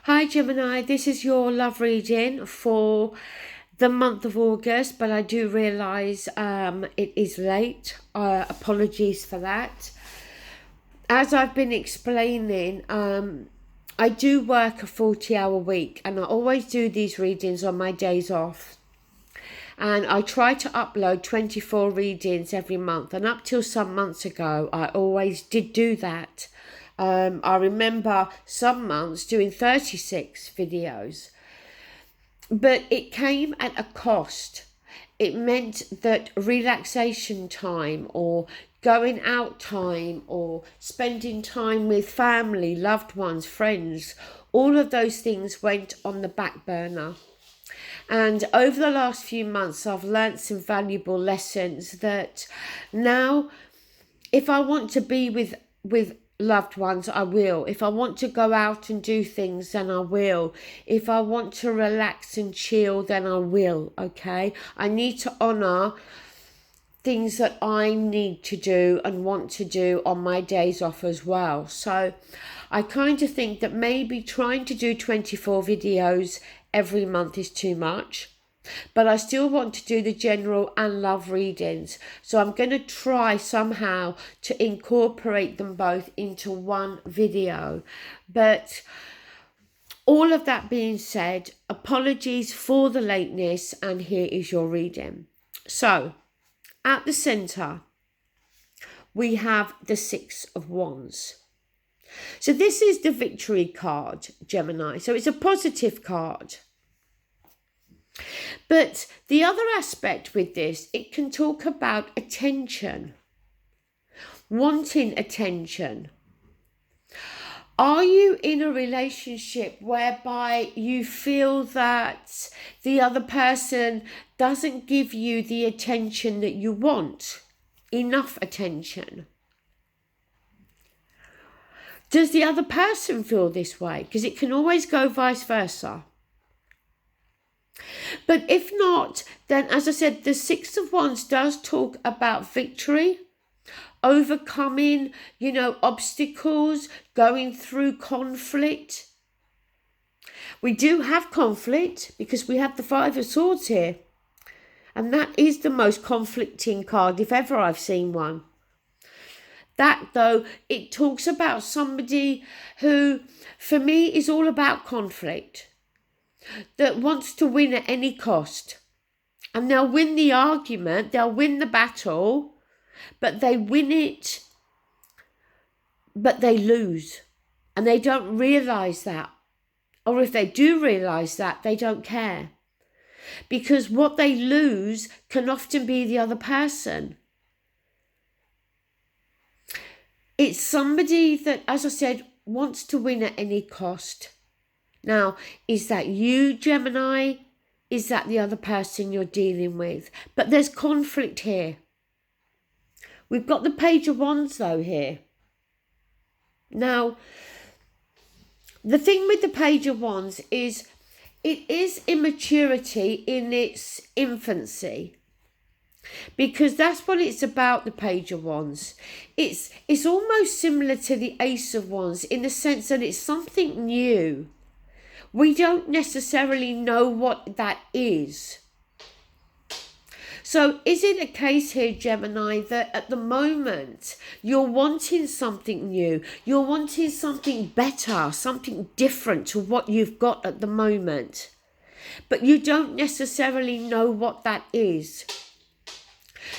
Hi Gemini, this is your love reading for the month of August, but I do realise it is late. Apologies for that. As I've been explaining, I do work a 40-hour week and I always do these readings on my days off. And I try to upload 24 readings every month, and up till some months ago I always did do that. I remember some months doing 36 videos, but it came at a cost. It meant that relaxation time or going out time or spending time with family, loved ones, friends, all of those things went on the back burner. And over the last few months, I've learnt some valuable lessons that now, if I want to be with loved ones, I will. If I want to go out and do things, then I will. If I want to relax and chill, then I will, okay? I need to honour things that I need to do and want to do on my days off as well. So I kind of think that maybe trying to do 24 videos every month is too much. But I still want to do the general and love readings. So I'm going to try somehow to incorporate them both into one video. But all of that being said, apologies for the lateness, and here is your reading. So at the centre, we have the Six of Wands. So this is the victory card, Gemini. So it's a positive card. But the other aspect with this, it can talk about attention, wanting attention. Are you in a relationship whereby you feel that the other person doesn't give you the attention that you want? Enough attention? Does the other person feel this way? Because it can always go vice versa. But if not, then as I said, the Six of Wands does talk about victory, overcoming, obstacles, going through conflict. We do have conflict because we have the Five of Swords here. And that is the most conflicting card if ever I've seen one. That, though, it talks about somebody who, for me, is all about conflict, that wants to win at any cost. And they'll win the argument, they'll win the battle, but they win it, but they lose. And they don't realise that. Or if they do realise that, they don't care. Because what they lose can often be the other person. It's somebody that, as I said, wants to win at any cost. Now, is that you, Gemini? Is that the other person you're dealing with? But there's conflict here. We've got the Page of Wands, though, here. Now, the thing with the Page of Wands is it is immaturity in its infancy. Because that's what it's about, the Page of Wands. It's almost similar to the Ace of Wands in the sense that it's something new. We don't necessarily know what that is. So is it a case here, Gemini, that at the moment you're wanting something new, you're wanting something better, something different to what you've got at the moment, but you don't necessarily know what that is?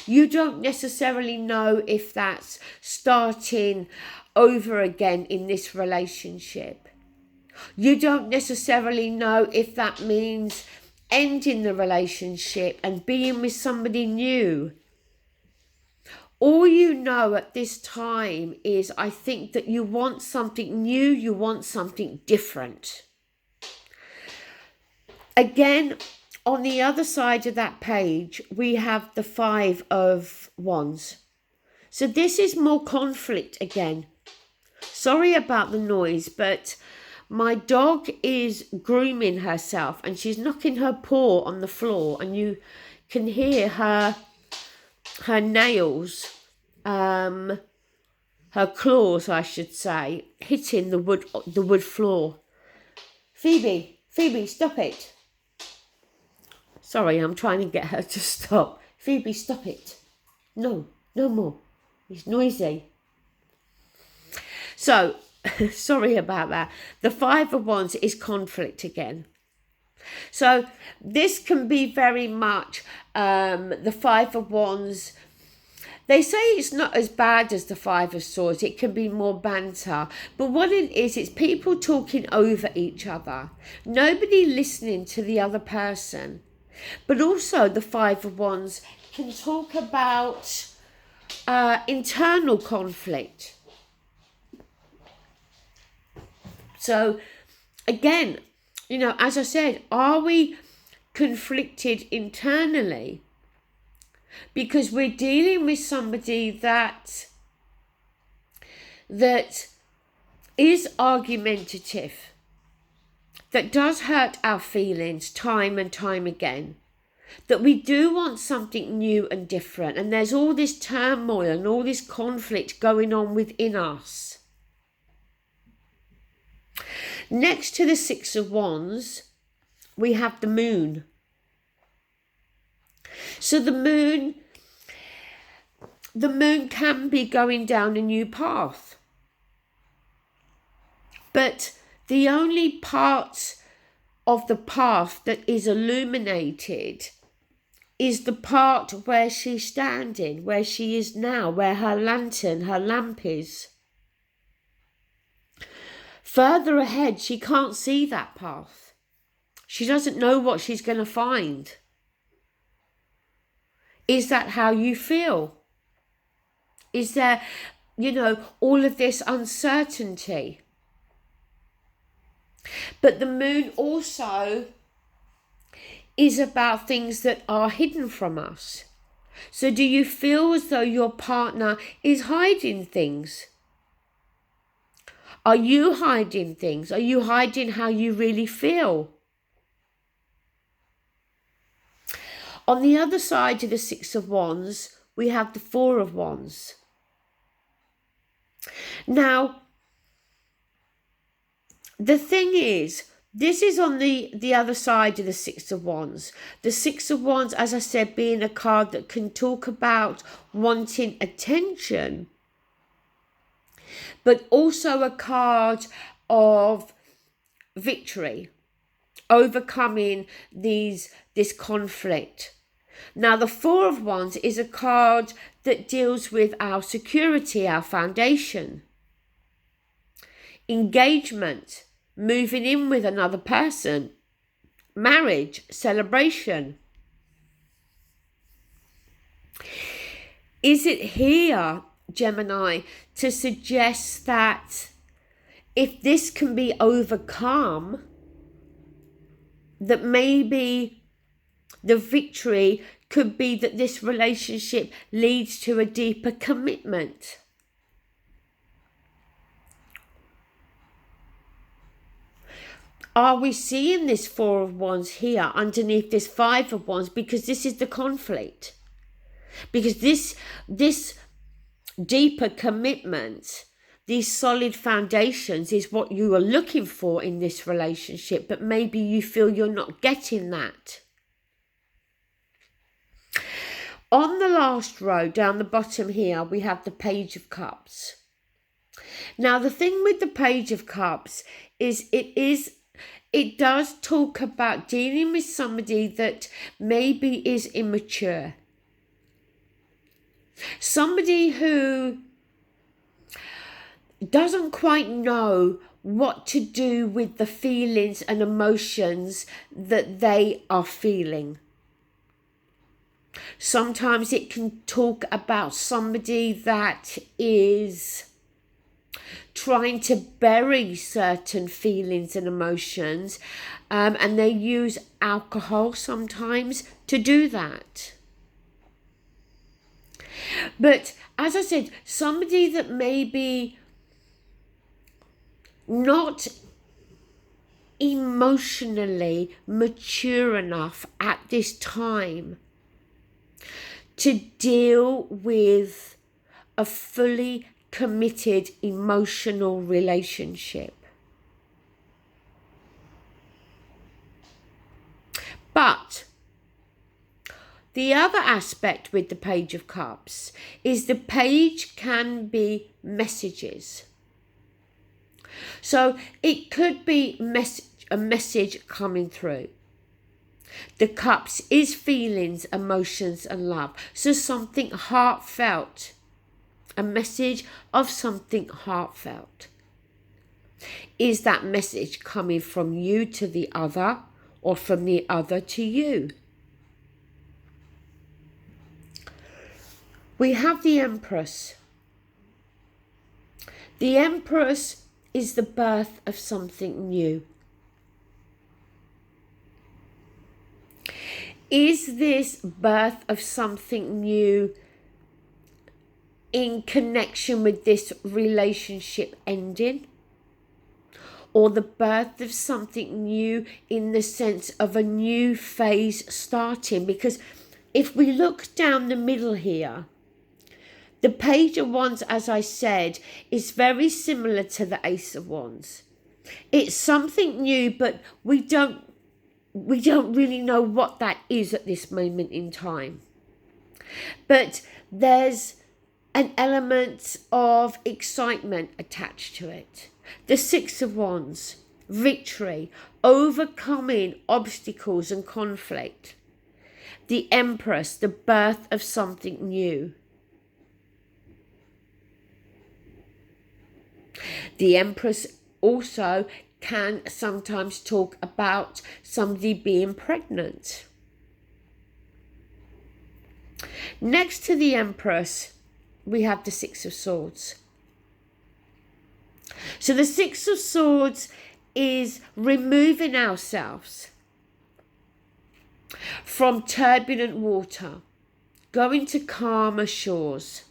You don't necessarily know if that's starting over again in this relationship. You don't necessarily know if that means ending the relationship and being with somebody new. All you know at this time is, I think, that you want something new, you want something different. Again, on the other side of that page, we have the Five of Wands. So this is more conflict again. Sorry about the noise, but my dog is grooming herself and she's knocking her paw on the floor, and you can hear her nails, her claws, I should say, hitting the wood floor. Phoebe, stop it. Sorry, I'm trying to get her to stop. Phoebe, stop it. No more. It's noisy. So, sorry about that. The Five of Wands is conflict again. So this can be very much the Five of Wands. They say it's not as bad as the Five of Swords. It can be more banter. But what it is, it's people talking over each other. Nobody listening to the other person. But also the Five of Wands can talk about internal conflict. So again, you know, as I said, are we conflicted internally? Because we're dealing with somebody that is argumentative, that does hurt our feelings time and time again, that we do want something new and different, and there's all this turmoil and all this conflict going on within us. Next to the Six of Wands, we have the Moon. So the moon can be going down a new path. But the only part of the path that is illuminated is the part where she's standing, where she is now, where her lantern, her lamp is. Further ahead, she can't see that path. She doesn't know what she's going to find. Is that how you feel? Is there, you know, all of this uncertainty? But the moon also is about things that are hidden from us. So do you feel as though your partner is hiding things? Are you hiding things? Are you hiding how you really feel? On the other side of the Six of Wands, we have the Four of Wands. Now, the thing is, this is on the other side of the Six of Wands. The Six of Wands, as I said, being a card that can talk about wanting attention, but also a card of victory, overcoming this conflict. Now, the Four of Wands is a card that deals with our security, our foundation, engagement, moving in with another person, marriage, celebration. Is it here, Gemini, to suggest that if this can be overcome, that maybe the victory could be that this relationship leads to a deeper commitment? Are we seeing this Four of Wands here underneath this Five of Wands? Because this is the conflict. Because this deeper commitment, these solid foundations is what you are looking for in this relationship, but maybe you feel you're not getting that. On the last row, down the bottom here, we have the Page of Cups. Now, the thing with the Page of Cups is it does talk about dealing with somebody that maybe is immature. Somebody who doesn't quite know what to do with the feelings and emotions that they are feeling. Sometimes it can talk about somebody that is trying to bury certain feelings and emotions, and they use alcohol sometimes to do that. But as I said, somebody that may be not emotionally mature enough at this time to deal with a fully committed emotional relationship. But the other aspect with the Page of Cups is the page can be messages. So it could be a message coming through. The Cups is feelings, emotions and love. So something heartfelt. A message of something heartfelt. Is that message coming from you to the other or from the other to you? We have the Empress. The Empress is the birth of something new. Is this birth of something new in connection with this relationship ending? Or the birth of something new in the sense of a new phase starting? Because if we look down the middle here, the Page of Wands, as I said, is very similar to the Ace of Wands. It's something new, but we don't really know what that is at this moment in time. But there's an element of excitement attached to it. The Six of Wands, victory, overcoming obstacles and conflict. The Empress, the birth of something new. The Empress also can sometimes talk about somebody being pregnant. Next to the Empress, we have the Six of Swords. So the Six of Swords is removing ourselves from turbulent water, going to calmer shores.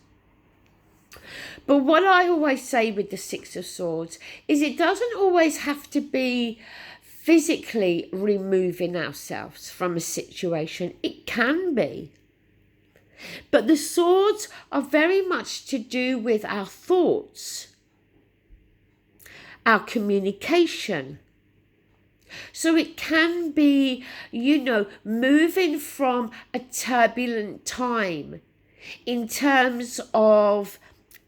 But what I always say with the Six of Swords is it doesn't always have to be physically removing ourselves from a situation. It can be. But the swords are very much to do with our thoughts, our communication. So it can be, moving from a turbulent time in terms of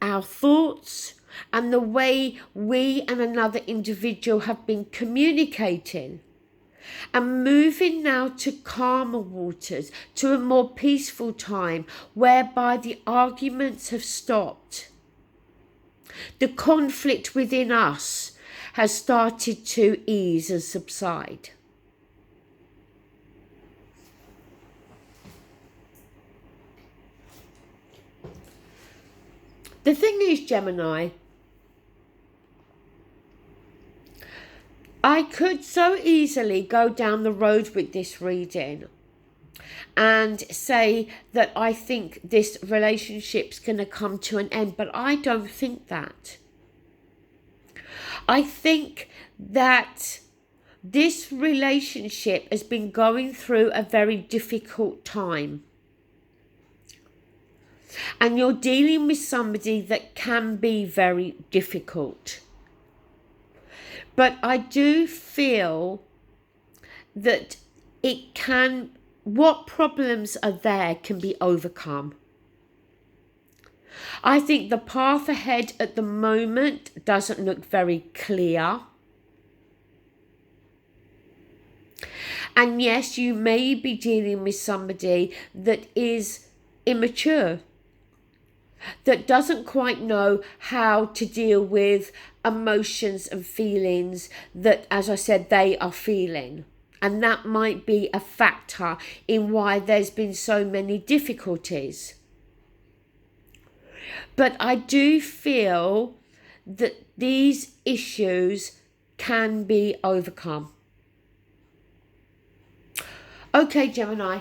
our thoughts and the way we and another individual have been communicating, and moving now to calmer waters, to a more peaceful time whereby the arguments have stopped. The conflict within us has started to ease and subside. The thing is, Gemini, I could so easily go down the road with this reading and say that I think this relationship's going to come to an end, but I don't think that. I think that this relationship has been going through a very difficult time. And you're dealing with somebody that can be very difficult. But I do feel that what problems are there can be overcome. I think the path ahead at the moment doesn't look very clear. And yes, you may be dealing with somebody that is immature, that doesn't quite know how to deal with emotions and feelings that, as I said, they are feeling. And that might be a factor in why there's been so many difficulties. But I do feel that these issues can be overcome. Okay, Gemini,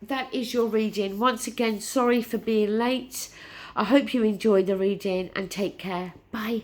that is your reading. Once again, sorry for being late. I hope you enjoyed the reading and take care. Bye.